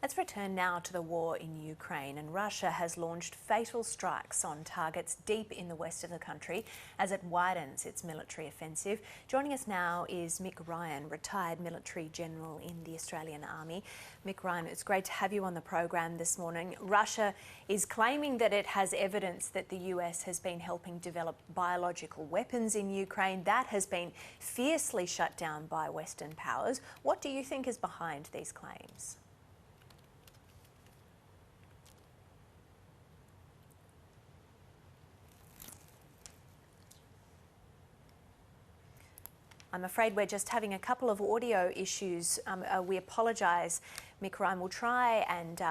Let's return now to the war in Ukraine, and Russia has launched fatal strikes on targets deep in the west of the country as it widens its military offensive. Joining us now is Mick Ryan, retired military general in the Australian Army. Mick Ryan, it's great to have you on the program this morning. Russia is claiming that it has evidence that the US has been helping develop biological weapons in Ukraine. That has been fiercely shut down by Western powers. What do you think is behind these claims? I'm afraid we're just having a couple of audio issues. We apologise, Mick Ryan. We'll try and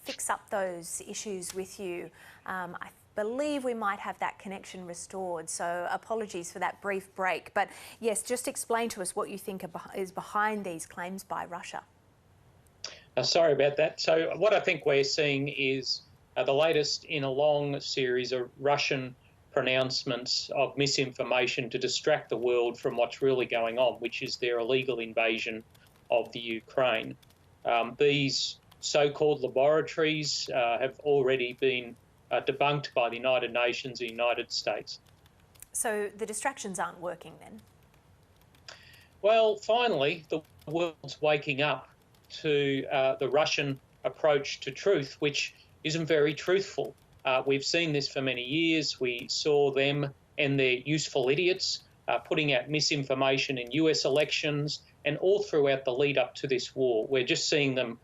fix up those issues with you. I believe we might have that connection restored, so apologies for that brief break. But yes, just explain to us what you think is behind these claims by Russia. Sorry about that. So what I think we're seeing is the latest in a long series of Russian pronouncements of misinformation to distract the world from what's really going on, which is their illegal invasion of the Ukraine. These so-called laboratories have already been debunked by the United Nations and the United States. So the distractions aren't working then? Well, finally, the world's waking up to the Russian approach to truth, which isn't very truthful. We've seen this for many years. We saw them and their useful idiots putting out misinformation in US elections and all throughout the lead up to this war. We're just seeing them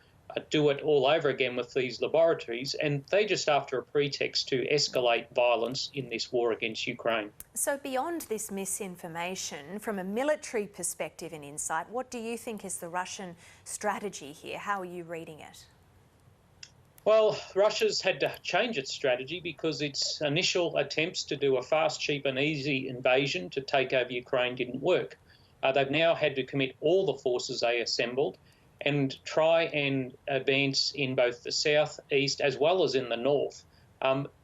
do it all over again with these laboratories, and they just after a pretext to escalate violence in this war against Ukraine. So beyond this misinformation, from a military perspective and insight, what do you think is the Russian strategy here? How are you reading it? Well, Russia's had to change its strategy because its initial attempts to do a fast, cheap and easy invasion to take over Ukraine didn't work. They've now had to commit all the forces they assembled and try and advance in both the south, east, as well as in the north.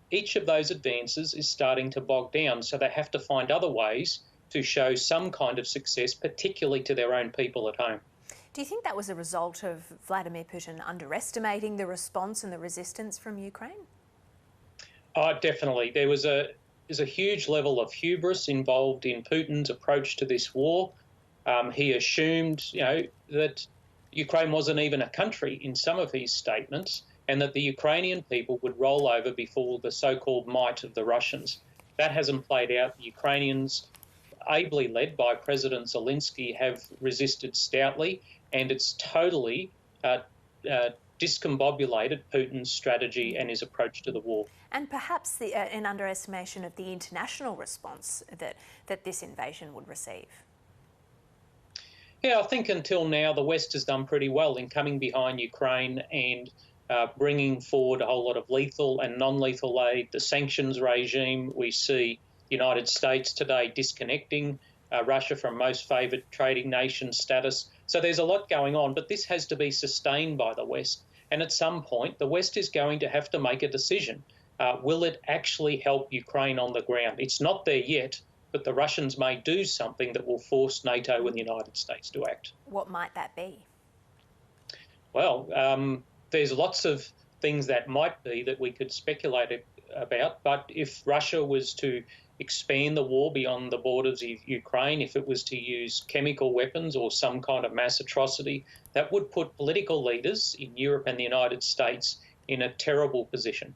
Each of those advances is starting to bog down, so they have to find other ways to show some kind of success, particularly to their own people at home. Do you think that was a result of Vladimir Putin underestimating the response and the resistance from Ukraine? Oh, definitely. There's a huge level of hubris involved in Putin's approach to this war. He assumed, that Ukraine wasn't even a country in some of his statements, and that the Ukrainian people would roll over before the so-called might of the Russians. That hasn't played out. The Ukrainians, ably led by President Zelensky, have resisted stoutly, and it's totally discombobulated Putin's strategy and his approach to the war. And perhaps an underestimation of the international response that this invasion would receive. Yeah, I think until now the West has done pretty well in coming behind Ukraine and bringing forward a whole lot of lethal and non-lethal aid. The sanctions regime, we see the United States today disconnecting Russia from most favoured trading nation status. So there's a lot going on, but this has to be sustained by the West. And at some point, the West is going to have to make a decision. Will it actually help Ukraine on the ground? It's not there yet, but the Russians may do something that will force NATO and the United States to act. What might that be? Well, there's lots of things that might be that we could speculate about, but if Russia was to expand the war beyond the borders of Ukraine, if it was to use chemical weapons or some kind of mass atrocity, that would put political leaders in Europe and the United States in a terrible position.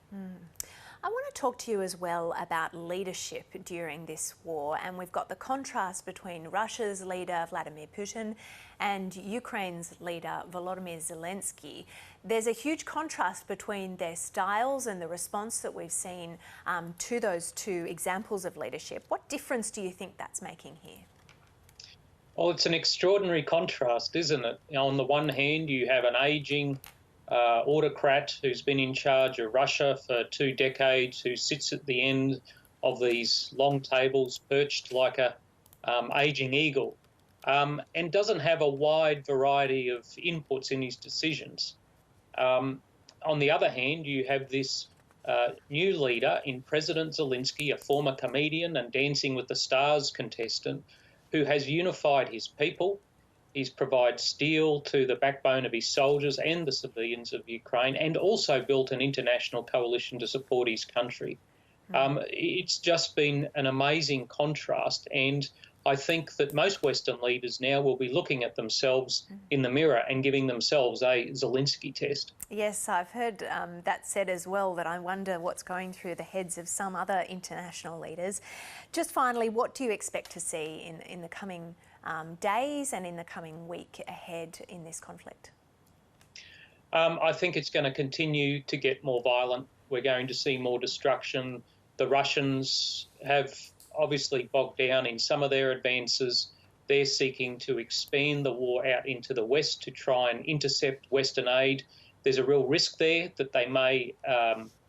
I want to talk to you as well about leadership during this war, and we've got the contrast between Russia's leader Vladimir Putin and Ukraine's leader Volodymyr Zelensky. There's a huge contrast between their styles and the response that we've seen to those two examples of leadership. What difference do you think that's making here? Well, it's an extraordinary contrast, isn't it? On the one hand, you have an ageing autocrat who's been in charge of Russia for 2 decades, who sits at the end of these long tables perched like a ageing eagle, and doesn't have a wide variety of inputs in his decisions. On the other hand, you have this new leader in President Zelensky, a former comedian and Dancing with the Stars contestant, who has unified his people. He's provided steel to the backbone of his soldiers and the civilians of Ukraine, and also built an international coalition to support his country. It's just been an amazing contrast, and I think that most Western leaders now will be looking at themselves in the mirror and giving themselves a Zelensky test. Yes, I've heard that said as well, that I wonder what's going through the heads of some other international leaders. Just finally, what do you expect to see in the coming days and in the coming week ahead in this conflict? I think it's going to continue to get more violent. We're going to see more destruction. The Russians have obviously bogged down in some of their advances. They're seeking to expand the war out into the west to try and intercept Western aid. There's a real risk there that they may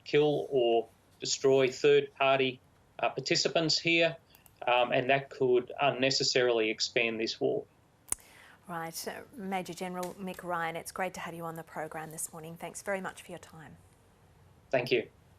kill or destroy third-party participants here, and that could unnecessarily expand this war. Right. Major General Mick Ryan, it's great to have you on the program this morning. Thanks very much for your time. Thank you.